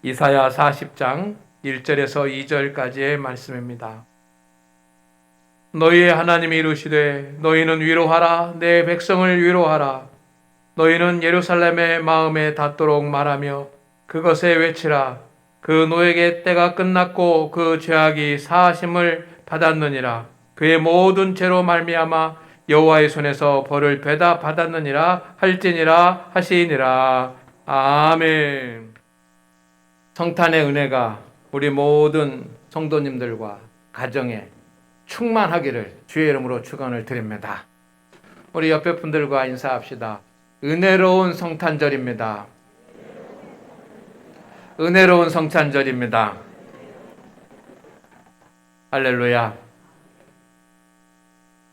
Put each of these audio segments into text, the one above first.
이사야 40장 1절에서 2절까지의 말씀입니다. 너희의 하나님이 이르시되 너희는 위로하라. 내 백성을 위로하라. 너희는 예루살렘의 마음에 닿도록 말하며 그것에 외치라. 그 노예의 때가 끝났고 그 죄악이 사하심을 받았느니라. 그의 모든 죄로 말미암아 여호와의 손에서 벌을 배다 받았느니라 할지니라 하시니라. 아멘. 성탄의 은혜가 우리 모든 성도님들과 가정에 충만하기를 주의 이름으로 축원을 드립니다. 우리 옆에 분들과 인사합시다. 은혜로운 성탄절입니다. 은혜로운 성탄절입니다. 할렐루야.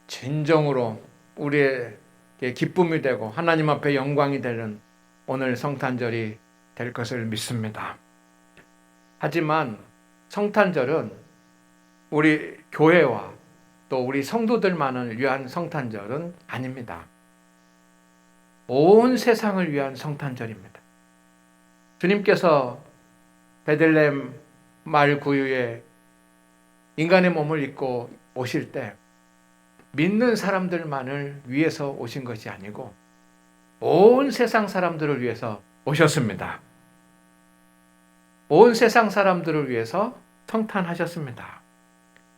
진정으로 우리에게 기쁨이 되고 하나님 앞에 영광이 되는 오늘 성탄절이 될 것을 믿습니다. 하지만 성탄절은 우리 교회와 또 우리 성도들만을 위한 성탄절은 아닙니다. 온 세상을 위한 성탄절입니다. 주님께서 베들레헴 말 구유에 인간의 몸을 입고 오실 때 믿는 사람들만을 위해서 오신 것이 아니고 온 세상 사람들을 위해서 오셨습니다. 온 세상 사람들을 위해서 성탄하셨습니다.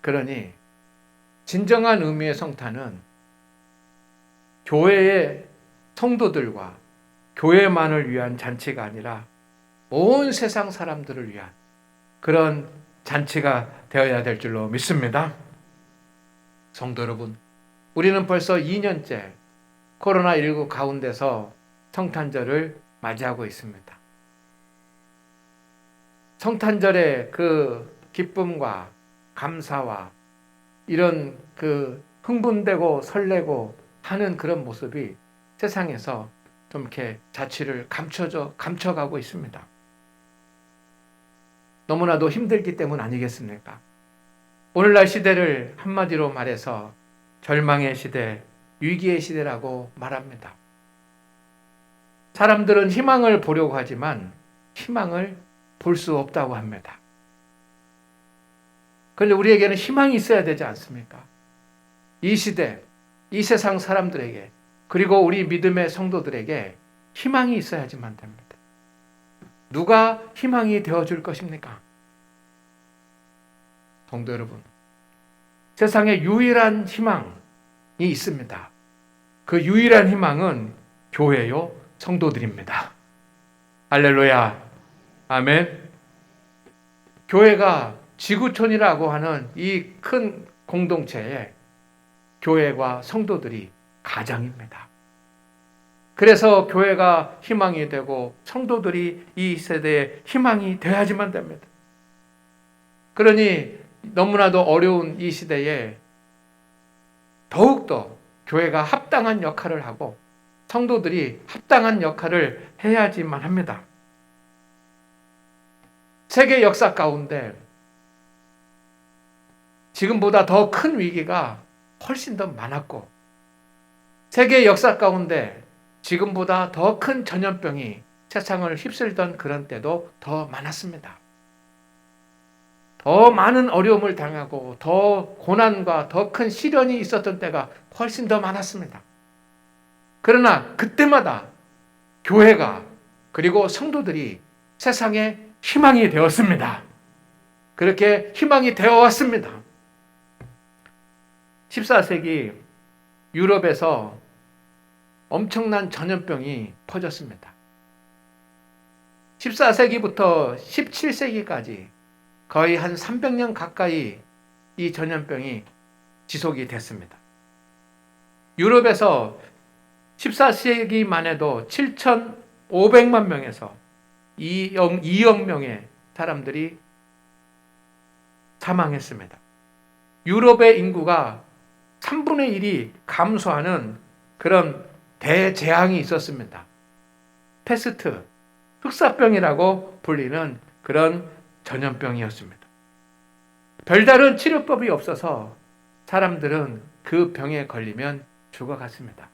그러니 진정한 의미의 성탄은 교회의 성도들과 교회만을 위한 잔치가 아니라 온 세상 사람들을 위한 그런 잔치가 되어야 될 줄로 믿습니다. 성도 여러분, 우리는 벌써 2년째 코로나19 가운데서 성탄절을 맞이하고 있습니다. 성탄절의 그 기쁨과 감사와 이런 그 흥분되고 설레고 하는 그런 모습이 세상에서 좀 이렇게 자취를 감춰가고 있습니다. 너무나도 힘들기 때문 아니겠습니까? 오늘날 시대를 한마디로 말해서 절망의 시대, 위기의 시대라고 말합니다. 사람들은 희망을 보려고 하지만 희망을 볼 수 없다고 합니다. 그런데 우리에게는 희망이 있어야 되지 않습니까? 이 시대, 이 세상 사람들에게 그리고 우리 믿음의 성도들에게 희망이 있어야지만 됩니다. 누가 희망이 되어줄 것입니까? 성도 여러분, 세상에 유일한 희망이 있습니다. 그 유일한 희망은 교회요, 성도들입니다. 할렐루야, 아멘. 교회가 지구촌이라고 하는 이 큰 공동체에 교회와 성도들이 가장입니다. 그래서 교회가 희망이 되고 성도들이 이 세대의 희망이 되어야지만 됩니다. 그러니 너무나도 어려운 이 시대에 더욱더 교회가 합당한 역할을 하고 성도들이 합당한 역할을 해야지만 합니다. 세계 역사 가운데 지금보다 더 큰 위기가 훨씬 더 많았고 세계 역사 가운데 지금보다 더 큰 전염병이 세상을 휩쓸던 그런 때도 더 많았습니다. 더 많은 어려움을 당하고 더 고난과 더 큰 시련이 있었던 때가 훨씬 더 많았습니다. 그러나 그때마다 교회가 그리고 성도들이 세상에 희망이 되었습니다. 그렇게 희망이 되어 왔습니다. 14세기 유럽에서 엄청난 전염병이 퍼졌습니다. 14세기부터 17세기까지 거의 한 300년 가까이 이 전염병이 지속이 됐습니다. 유럽에서 14세기만 해도 7,500만 명에서 2억 명의 사람들이 사망했습니다. 유럽의 인구가 3분의 1이 감소하는 그런 대재앙이 있었습니다. 패스트, 흑사병이라고 불리는 그런 전염병이었습니다. 별다른 치료법이 없어서 사람들은 그 병에 걸리면 죽어갔습니다.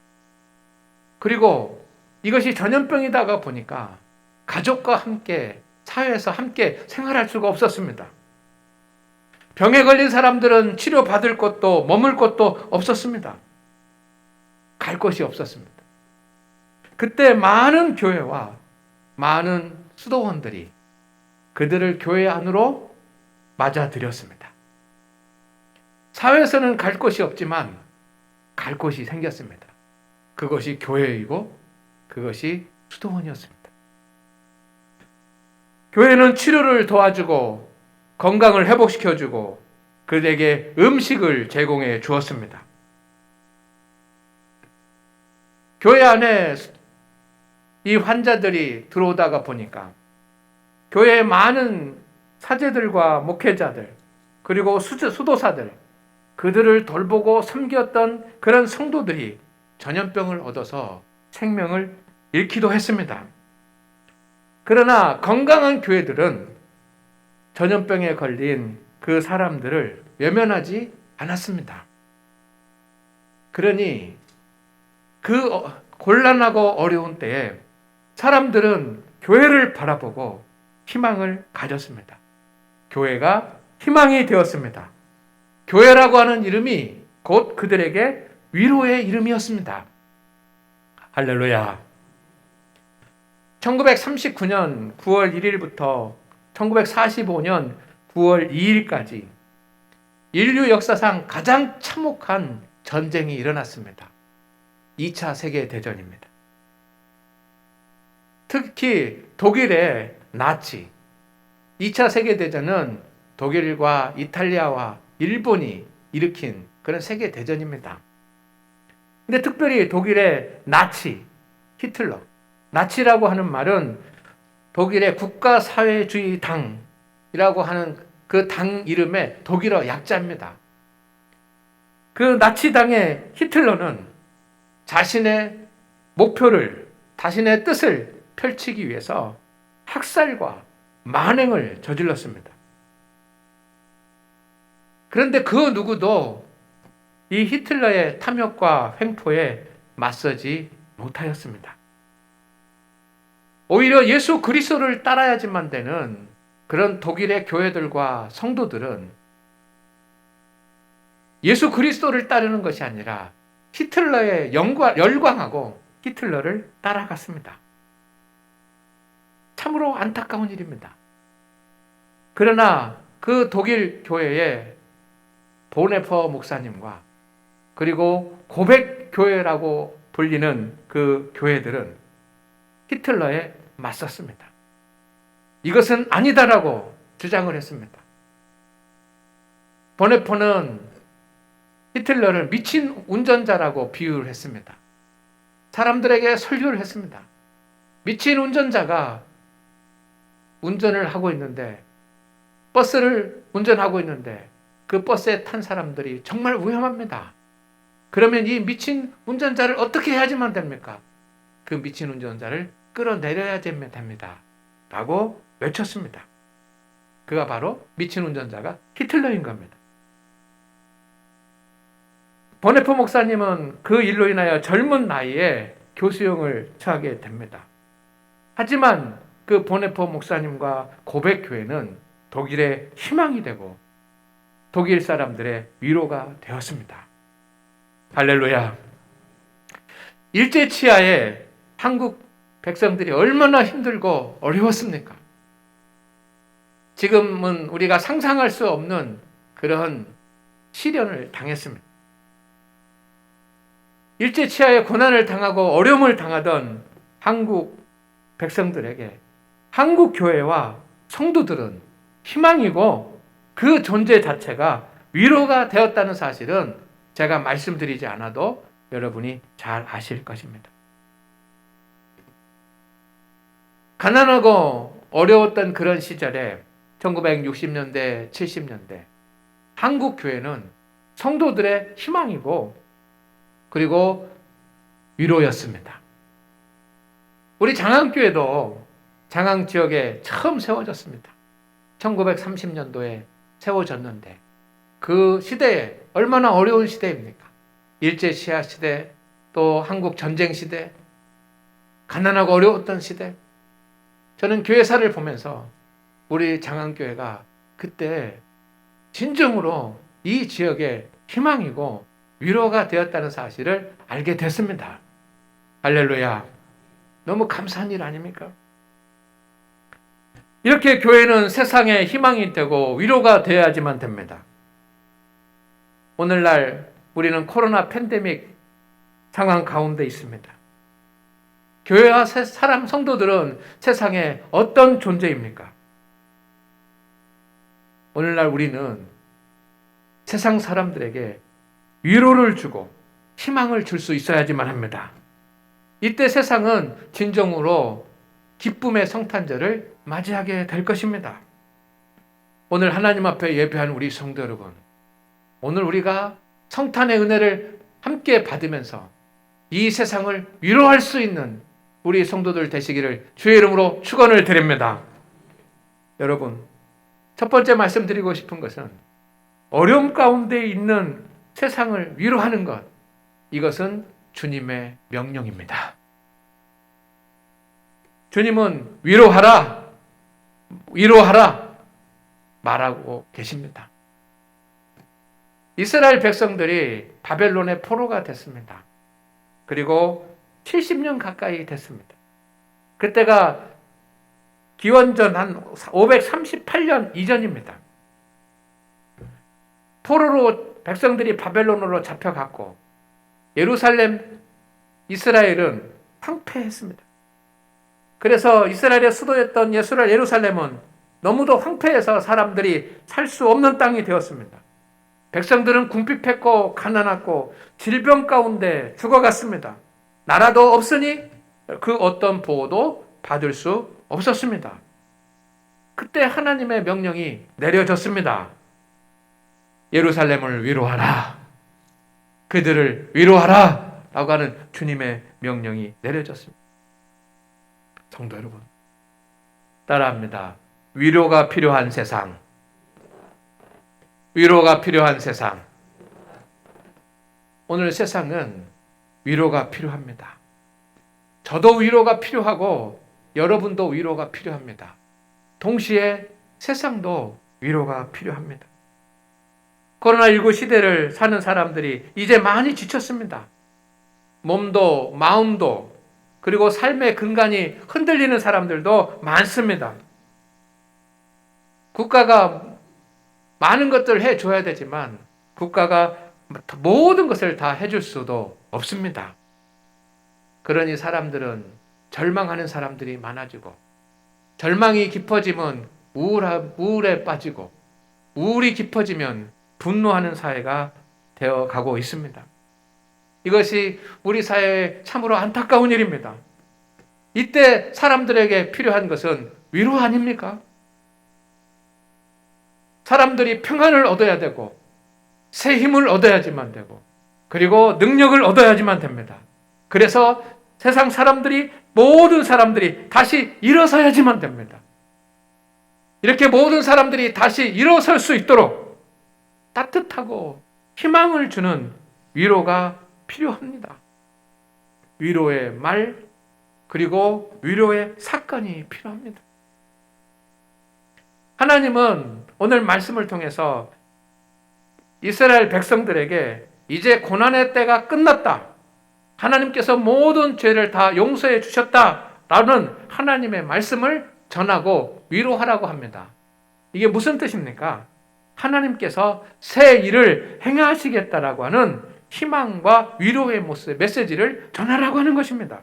그리고 이것이 전염병이다가 보니까 가족과 함께 사회에서 함께 생활할 수가 없었습니다. 병에 걸린 사람들은 치료받을 곳도 머물 곳도 없었습니다. 갈 곳이 없었습니다. 그때 많은 교회와 많은 수도원들이 그들을 교회 안으로 맞아들였습니다. 사회에서는 갈 곳이 없지만 갈 곳이 생겼습니다. 그것이 교회이고 그것이 수도원이었습니다. 교회는 치료를 도와주고 건강을 회복시켜주고 그들에게 음식을 제공해 주었습니다. 교회 안에 이 환자들이 들어오다가 보니까 교회의 많은 사제들과 목회자들 그리고 수도사들 그들을 돌보고 섬겼던 그런 성도들이 전염병을 얻어서 생명을 잃기도 했습니다. 그러나 건강한 교회들은 전염병에 걸린 그 사람들을 외면하지 않았습니다. 그러니 그 곤란하고 어려운 때에 사람들은 교회를 바라보고 희망을 가졌습니다. 교회가 희망이 되었습니다. 교회라고 하는 이름이 곧 그들에게 위로의 이름이었습니다. 할렐루야. 1939년 9월 1일부터 1945년 9월 2일까지 인류 역사상 가장 참혹한 전쟁이 일어났습니다. 2차 세계대전입니다. 특히 독일의 나치 2차 세계대전은 독일과 이탈리아와 일본이 일으킨 그런 세계대전입니다. 근데 특별히 독일의 나치, 히틀러 나치라고 하는 말은 독일의 국가사회주의 당이라고 하는 그 당 이름의 독일어 약자입니다. 그 나치당의 히틀러는 자신의 목표를, 자신의 뜻을 펼치기 위해서 학살과 만행을 저질렀습니다. 그런데 그 누구도 이 히틀러의 탐욕과 횡포에 맞서지 못하였습니다. 오히려 예수 그리스도를 따라야지만 되는 그런 독일의 교회들과 성도들은 예수 그리스도를 따르는 것이 아니라 히틀러에 열광하고 히틀러를 따라갔습니다. 참으로 안타까운 일입니다. 그러나 그 독일 교회의 보네퍼 목사님과 그리고 고백교회라고 불리는 그 교회들은 히틀러에 맞섰습니다. 이것은 아니다라고 주장을 했습니다. 보네퍼는 히틀러를 미친 운전자라고 비유를 했습니다. 사람들에게 설교를 했습니다. 미친 운전자가 운전을 하고 있는데 버스를 운전하고 있는데 그 버스에 탄 사람들이 정말 위험합니다. 그러면 이 미친 운전자를 어떻게 해야지만 됩니까? 그 미친 운전자를 끌어내려야 됩니다. 라고 외쳤습니다. 그가 바로 미친 운전자가 히틀러인 겁니다. 보네퍼 목사님은 그 일로 인하여 젊은 나이에 교수형을 처하게 됩니다. 하지만 그 보네퍼 목사님과 고백교회는 독일의 희망이 되고 독일 사람들의 위로가 되었습니다. 할렐루야. 일제치하에 한국 백성들이 얼마나 힘들고 어려웠습니까? 지금은 우리가 상상할 수 없는 그런 시련을 당했습니다. 일제치하에 고난을 당하고 어려움을 당하던 한국 백성들에게 한국 교회와 성도들은 희망이고 그 존재 자체가 위로가 되었다는 사실은 제가 말씀드리지 않아도 여러분이 잘 아실 것입니다. 가난하고 어려웠던 그런 시절에 1960년대, 70년대 한국 교회는 성도들의 희망이고 그리고 위로였습니다. 우리 장항교회도 장항 지역에 처음 세워졌습니다. 1930년도에 세워졌는데 그 시대에 얼마나 어려운 시대입니까? 일제시하 시대, 또 한국 전쟁 시대, 가난하고 어려웠던 시대. 저는 교회사를 보면서 우리 장안교회가 그때 진정으로 이 지역의 희망이고 위로가 되었다는 사실을 알게 됐습니다. 할렐루야. 너무 감사한 일 아닙니까? 이렇게 교회는 세상의 희망이 되고 위로가 되어야지만 됩니다. 오늘날 우리는 코로나 팬데믹 상황 가운데 있습니다. 교회와 사람 성도들은 세상에 어떤 존재입니까? 오늘날 우리는 세상 사람들에게 위로를 주고 희망을 줄 수 있어야지만 합니다. 이때 세상은 진정으로 기쁨의 성탄절을 맞이하게 될 것입니다. 오늘 하나님 앞에 예배한 우리 성도 여러분, 오늘 우리가 성탄의 은혜를 함께 받으면서 이 세상을 위로할 수 있는 우리 성도들 되시기를 주의 이름으로 축원을 드립니다. 여러분, 첫 번째 말씀드리고 싶은 것은 어려움 가운데 있는 세상을 위로하는 것, 이것은 주님의 명령입니다. 주님은 위로하라, 위로하라 말하고 계십니다. 이스라엘 백성들이 바벨론의 포로가 됐습니다. 그리고 70년 가까이 됐습니다. 그때가 기원전 한 538년 이전입니다. 포로로 백성들이 바벨론으로 잡혀갔고 예루살렘, 이스라엘은 황폐했습니다. 그래서 이스라엘의 수도였던 예루살렘은 너무도 황폐해서 사람들이 살 수 없는 땅이 되었습니다. 백성들은 궁핍했고 가난했고 질병 가운데 죽어갔습니다. 나라도 없으니 그 어떤 보호도 받을 수 없었습니다. 그때 하나님의 명령이 내려졌습니다. 예루살렘을 위로하라. 그들을 위로하라. 라고 하는 주님의 명령이 내려졌습니다. 성도 여러분, 따라합니다. 위로가 필요한 세상. 위로가 필요한 세상. 오늘 세상은 위로가 필요합니다. 저도 위로가 필요하고 여러분도 위로가 필요합니다. 동시에 세상도 위로가 필요합니다. 코로나19 시대를 사는 사람들이 이제 많이 지쳤습니다. 몸도 마음도 그리고 삶의 근간이 흔들리는 사람들도 많습니다. 국가가 많은 것들을 해줘야 되지만 국가가 모든 것을 다 해줄 수도 없습니다. 그러니 사람들은 절망하는 사람들이 많아지고 절망이 깊어지면 우울에 빠지고 우울이 깊어지면 분노하는 사회가 되어가고 있습니다. 이것이 우리 사회의 참으로 안타까운 일입니다. 이때 사람들에게 필요한 것은 위로 아닙니까? 사람들이 평안을 얻어야 되고 새 힘을 얻어야지만 되고 그리고 능력을 얻어야지만 됩니다. 그래서 세상 사람들이 모든 사람들이 다시 일어서야지만 됩니다. 이렇게 모든 사람들이 다시 일어설 수 있도록 따뜻하고 희망을 주는 위로가 필요합니다. 위로의 말 그리고 위로의 사건이 필요합니다. 하나님은 오늘 말씀을 통해서 이스라엘 백성들에게 이제 고난의 때가 끝났다. 하나님께서 모든 죄를 다 용서해 주셨다라는 하나님의 말씀을 전하고 위로하라고 합니다. 이게 무슨 뜻입니까? 하나님께서 새 일을 행하시겠다라고 하는 희망과 위로의 메시지를 전하라고 하는 것입니다.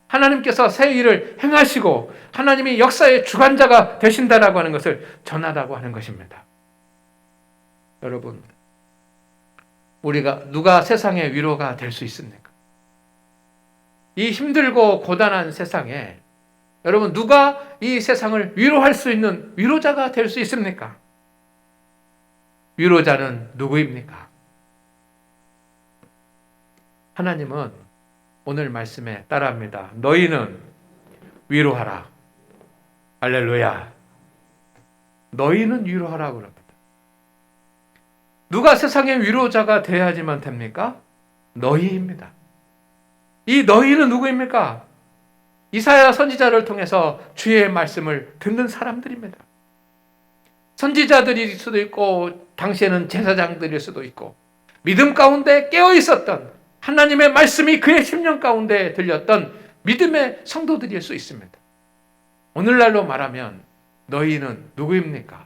하나님께서 새 일을 행하시고 하나님이 역사의 주관자가 되신다라고 하는 것을 전하라고 하는 것입니다. 여러분, 우리가 누가 세상의 위로가 될 수 있습니까? 이 힘들고 고단한 세상에 여러분 누가 이 세상을 위로할 수 있는 위로자가 될 수 있습니까? 위로자는 누구입니까? 하나님은 오늘 말씀에 따라합니다. 너희는 위로하라. 할렐루야. 너희는 위로하라고 그럽니다. 누가 세상의 위로자가 되어야지만 됩니까? 너희입니다. 이 너희는 누구입니까? 이사야 선지자를 통해서 주의 말씀을 듣는 사람들입니다. 선지자들일 수도 있고 당시에는 제사장들일 수도 있고 믿음 가운데 깨어 있었던 하나님의 말씀이 그의 심령 가운데 들렸던 믿음의 성도들일 수 있습니다. 오늘날로 말하면 너희는 누구입니까?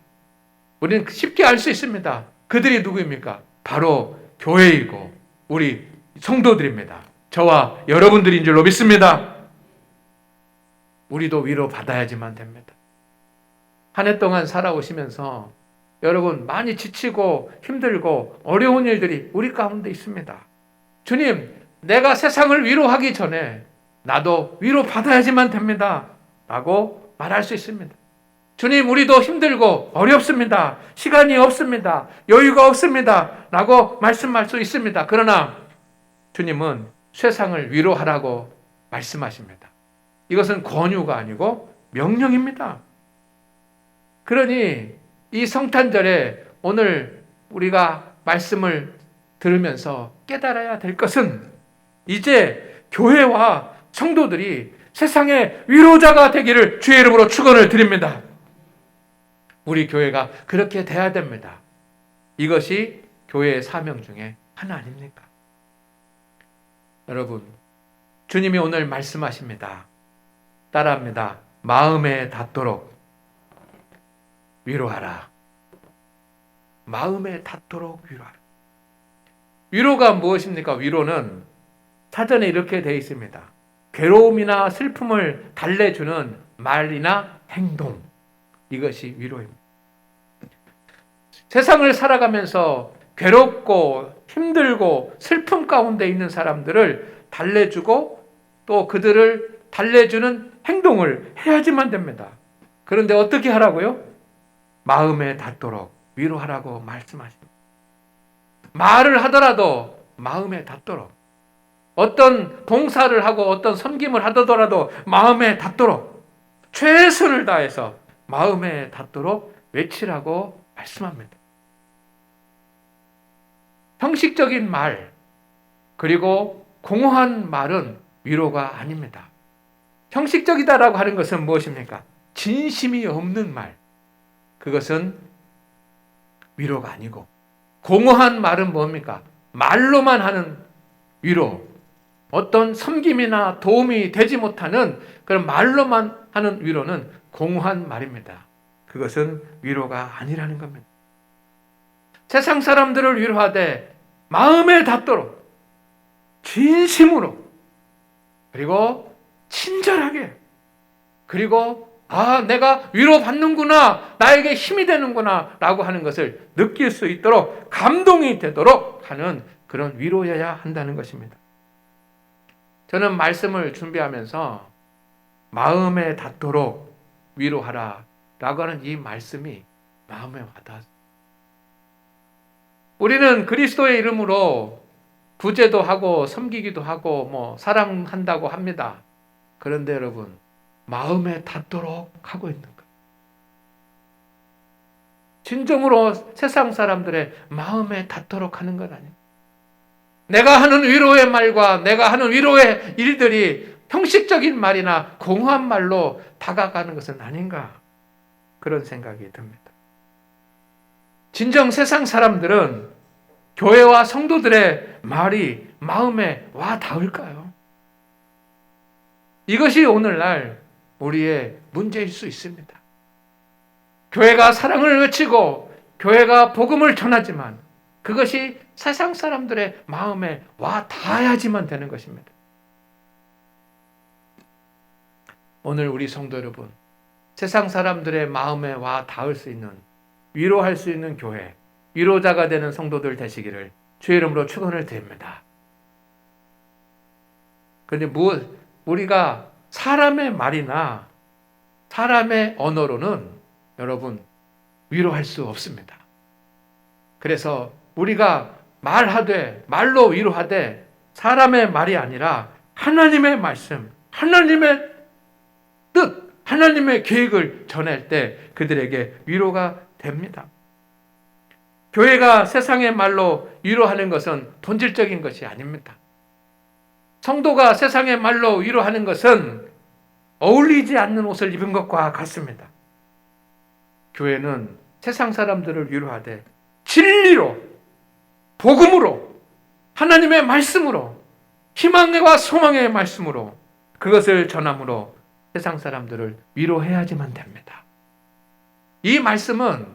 우리는 쉽게 알 수 있습니다. 그들이 누구입니까? 바로 교회이고 우리 성도들입니다. 저와 여러분들인 줄로 믿습니다. 우리도 위로 받아야지만 됩니다. 한 해 동안 살아오시면서 여러분 많이 지치고 힘들고 어려운 일들이 우리 가운데 있습니다. 주님, 내가 세상을 위로하기 전에 나도 위로 받아야지만 됩니다. 라고 말할 수 있습니다. 주님, 우리도 힘들고 어렵습니다. 시간이 없습니다. 여유가 없습니다. 라고 말씀할 수 있습니다. 그러나 주님은 세상을 위로하라고 말씀하십니다. 이것은 권유가 아니고 명령입니다. 그러니 이 성탄절에 오늘 우리가 말씀을 들으면서 깨달아야 될 것은 이제 교회와 성도들이 세상의 위로자가 되기를 주의 이름으로 축원을 드립니다. 우리 교회가 그렇게 돼야 됩니다. 이것이 교회의 사명 중에 하나 아닙니까? 여러분, 주님이 오늘 말씀하십니다. 따라합니다. 마음에 닿도록 위로하라. 마음에 닿도록 위로하라. 위로가 무엇입니까? 위로는 사전에 이렇게 되어 있습니다. 괴로움이나 슬픔을 달래주는 말이나 행동. 이것이 위로입니다. 세상을 살아가면서 괴롭고 힘들고 슬픔 가운데 있는 사람들을 달래주고 또 그들을 달래주는 행동을 해야지만 됩니다. 그런데 어떻게 하라고요? 마음에 닿도록 위로하라고 말씀하십니다. 말을 하더라도 마음에 닿도록, 어떤 봉사를 하고 어떤 섬김을 하더라도 마음에 닿도록 최선을 다해서 마음에 닿도록 외치라고 말씀합니다. 형식적인 말 그리고 공허한 말은 위로가 아닙니다. 형식적이다라고 하는 것은 무엇입니까? 진심이 없는 말, 그것은 위로가 아니고, 공허한 말은 뭡니까? 말로만 하는 위로, 어떤 섬김이나 도움이 되지 못하는 그런 말로만 하는 위로는 공허한 말입니다. 그것은 위로가 아니라는 겁니다. 세상 사람들을 위로하되 마음에 닿도록 진심으로, 그리고 친절하게, 그리고 내가 위로받는구나, 나에게 힘이 되는구나 라고 하는 것을 느낄 수 있도록, 감동이 되도록 하는 그런 위로여야 한다는 것입니다. 저는 말씀을 준비하면서 마음에 닿도록 위로하라 라고 하는 이 말씀이 마음에 와닿았어요. 우리는 그리스도의 이름으로 구제도 하고 섬기기도 하고 사랑한다고 합니다. 그런데 여러분, 마음에 닿도록 하고 있는 것. 진정으로 세상 사람들의 마음에 닿도록 하는 건 아니에요. 내가 하는 위로의 말과 내가 하는 위로의 일들이 형식적인 말이나 공허한 말로 다가가는 것은 아닌가, 그런 생각이 듭니다. 진정 세상 사람들은 교회와 성도들의 말이 마음에 와 닿을까요? 이것이 오늘날 우리의 문제일 수 있습니다. 교회가 사랑을 외치고 교회가 복음을 전하지만 그것이 세상 사람들의 마음에 와 닿아야지만 되는 것입니다. 오늘 우리 성도 여러분, 세상 사람들의 마음에 와 닿을 수 있는, 위로할 수 있는 교회, 위로자가 되는 성도들 되시기를 주의 이름으로 축원을 드립니다. 그런데 우리가 사람의 말이나 사람의 언어로는 여러분 위로할 수 없습니다. 그래서 우리가 말로 위로하되 사람의 말이 아니라 하나님의 말씀, 하나님의 뜻, 하나님의 계획을 전할 때 그들에게 위로가 됩니다. 교회가 세상의 말로 위로하는 것은 본질적인 것이 아닙니다. 성도가 세상의 말로 위로하는 것은 어울리지 않는 옷을 입은 것과 같습니다. 교회는 세상 사람들을 위로하되 진리로, 복음으로, 하나님의 말씀으로, 희망과 소망의 말씀으로 그것을 전함으로 세상 사람들을 위로해야지만 됩니다. 이 말씀은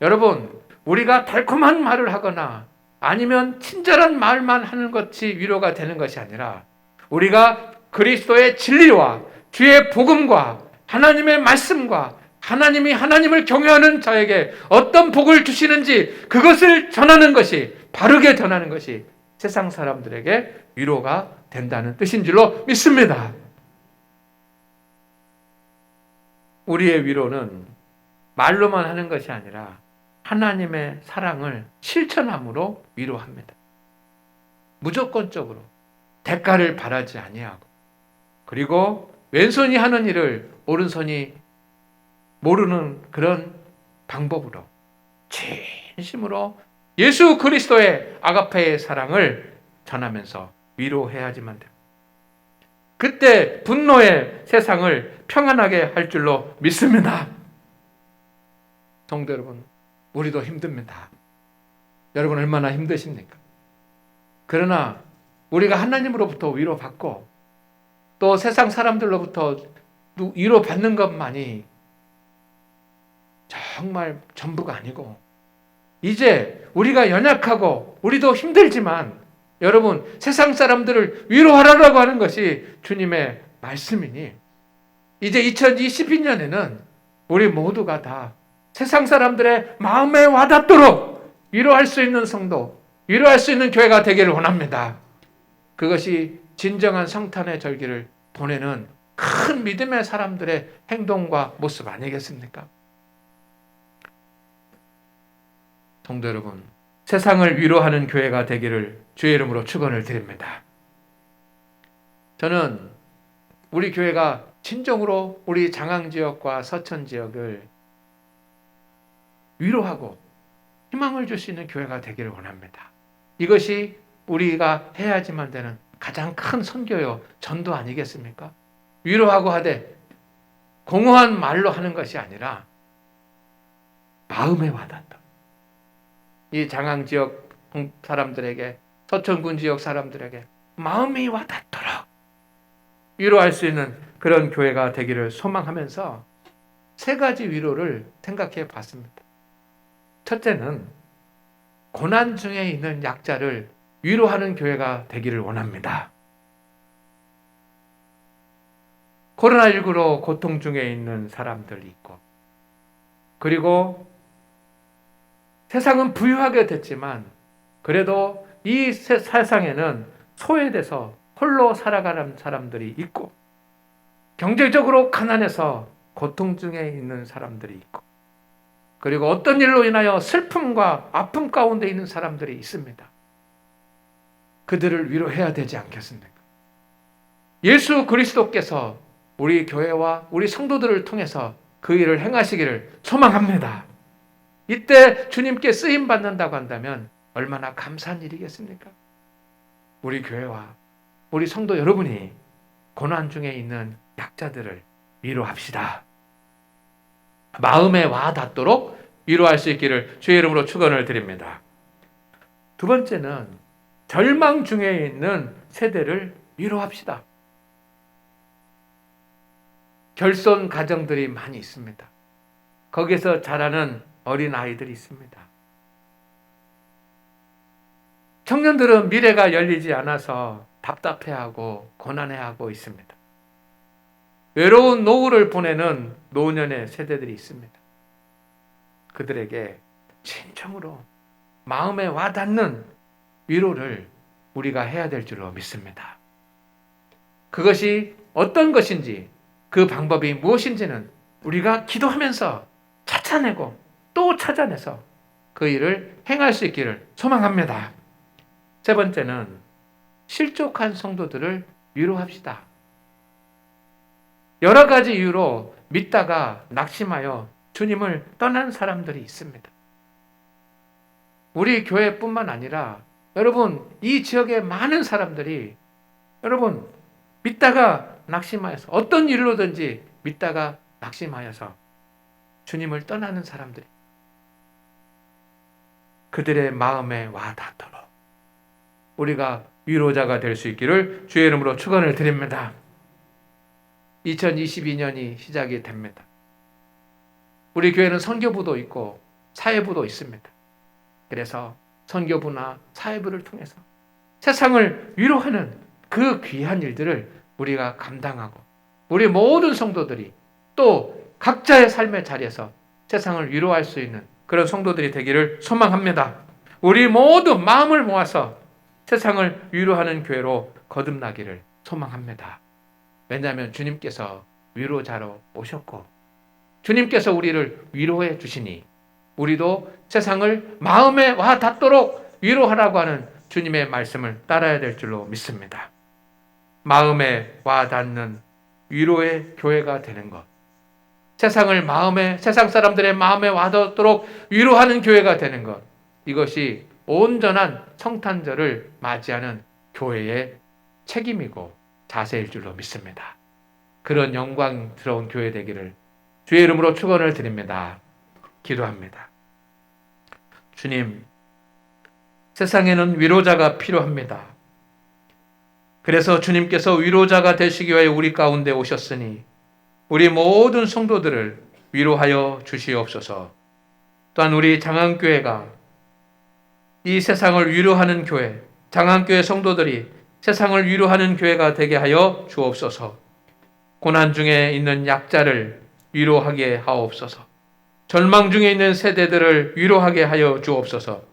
여러분, 우리가 달콤한 말을 하거나 아니면 친절한 말만 하는 것이 위로가 되는 것이 아니라 우리가 그리스도의 진리와 주의 복음과 하나님의 말씀과 하나님이 하나님을 경외하는 자에게 어떤 복을 주시는지 그것을 전하는 것이, 바르게 전하는 것이 세상 사람들에게 위로가 된다는 뜻인 줄로 믿습니다. 우리의 위로는 말로만 하는 것이 아니라 하나님의 사랑을 실천함으로 위로합니다. 무조건적으로 대가를 바라지 아니하고, 그리고 왼손이 하는 일을 오른손이 모르는 그런 방법으로 진심으로 예수 그리스도의 아가페의 사랑을 전하면서 위로해야지만 됩니다. 그때 분노의 세상을 평안하게 할 줄로 믿습니다. 성도 여러분, 우리도 힘듭니다. 여러분 얼마나 힘드십니까? 그러나 우리가 하나님으로부터 위로받고 또 세상 사람들로부터 위로받는 것만이 정말 전부가 아니고, 이제 우리가 연약하고 우리도 힘들지만 여러분 세상 사람들을 위로하라고 하는 것이 주님의 말씀이니, 이제 2022년에는 우리 모두가 다 세상 사람들의 마음에 와닿도록 위로할 수 있는 성도, 위로할 수 있는 교회가 되기를 원합니다. 그것이 진정한 성탄의 절기를 보내는 큰 믿음의 사람들의 행동과 모습 아니겠습니까? 성도 여러분, 세상을 위로하는 교회가 되기를 주의 이름으로 축원을 드립니다. 저는 우리 교회가 진정으로 우리 장항지역과 서천지역을 위로하고 희망을 줄 수 있는 교회가 되기를 원합니다. 이것이 우리가 해야지만 되는 가장 큰 선교요 전도 아니겠습니까? 위로하고 하되 공허한 말로 하는 것이 아니라 마음에 와닿다. 이 장항지역 사람들에게, 서천군 지역 사람들에게 마음이 와닿도록 위로할 수 있는 그런 교회가 되기를 소망하면서 세 가지 위로를 생각해 봤습니다. 첫째는 고난 중에 있는 약자를 위로하는 교회가 되기를 원합니다. 코로나19로 고통 중에 있는 사람들이 있고, 그리고 세상은 부유하게 됐지만 그래도 이 세상에는 소외돼서 홀로 살아가는 사람들이 있고, 경제적으로 가난해서 고통 중에 있는 사람들이 있고, 그리고 어떤 일로 인하여 슬픔과 아픔 가운데 있는 사람들이 있습니다. 그들을 위로해야 되지 않겠습니까? 예수 그리스도께서 우리 교회와 우리 성도들을 통해서 그 일을 행하시기를 소망합니다. 이때 주님께 쓰임 받는다고 한다면 얼마나 감사한 일이겠습니까? 우리 교회와 우리 성도 여러분이 고난 중에 있는 약자들을 위로합시다. 마음에 와닿도록 위로할 수 있기를 주의 이름으로 축원을 드립니다. 두 번째는 절망 중에 있는 세대를 위로합시다. 결손 가정들이 많이 있습니다. 거기서 자라는 어린 아이들이 있습니다. 청년들은 미래가 열리지 않아서 답답해하고 고난해하고 있습니다. 외로운 노후를 보내는 노년의 세대들이 있습니다. 그들에게 진정으로 마음에 와닿는 위로를 우리가 해야 될 줄로 믿습니다. 그것이 어떤 것인지, 그 방법이 무엇인지는 우리가 기도하면서 찾아내고 또 찾아내서 그 일을 행할 수 있기를 소망합니다. 세 번째는 실족한 성도들을 위로합시다. 여러 가지 이유로 믿다가 낙심하여 주님을 떠난 사람들이 있습니다. 우리 교회뿐만 아니라 여러분 이 지역의 많은 사람들이 여러분 믿다가 낙심하여서 어떤 일로든지 믿다가 낙심하여서 주님을 떠나는 사람들이 그들의 마음에 와 닿도록 우리가 위로자가 될 수 있기를 주의 이름으로 축원을 드립니다. 2022년이 시작이 됩니다. 우리 교회는 선교부도 있고 사회부도 있습니다. 그래서 선교부나 사회부를 통해서 세상을 위로하는 그 귀한 일들을 우리가 감당하고 우리 모든 성도들이 또 각자의 삶의 자리에서 세상을 위로할 수 있는 그런 성도들이 되기를 소망합니다. 우리 모두 마음을 모아서 세상을 위로하는 교회로 거듭나기를 소망합니다. 왜냐하면 주님께서 위로자로 오셨고 주님께서 우리를 위로해 주시니 우리도 세상을 마음에 와 닿도록 위로하라고 하는 주님의 말씀을 따라야 될 줄로 믿습니다. 마음에 와 닿는 위로의 교회가 되는 것, 세상 사람들의 마음에 와 닿도록 위로하는 교회가 되는 것, 이것이 온전한 성탄절을 맞이하는 교회의 책임이고 자세일 줄로 믿습니다. 그런 영광스러운 교회 되기를 주의 이름으로 축원을 드립니다. 기도합니다. 주님, 세상에는 위로자가 필요합니다. 그래서 주님께서 위로자가 되시기 위해 우리 가운데 오셨으니 우리 모든 성도들을 위로하여 주시옵소서. 또한 우리 장안교회가 이 세상을 위로하는 교회, 장안교회 성도들이 세상을 위로하는 교회가 되게 하여 주옵소서. 고난 중에 있는 약자를 위로하게 하옵소서. 절망 중에 있는 세대들을 위로하게 하여 주옵소서.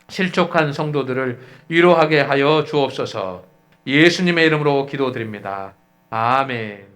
실족한 성도들을 위로하게 하여 주옵소서. 예수님의 이름으로 기도드립니다. 아멘.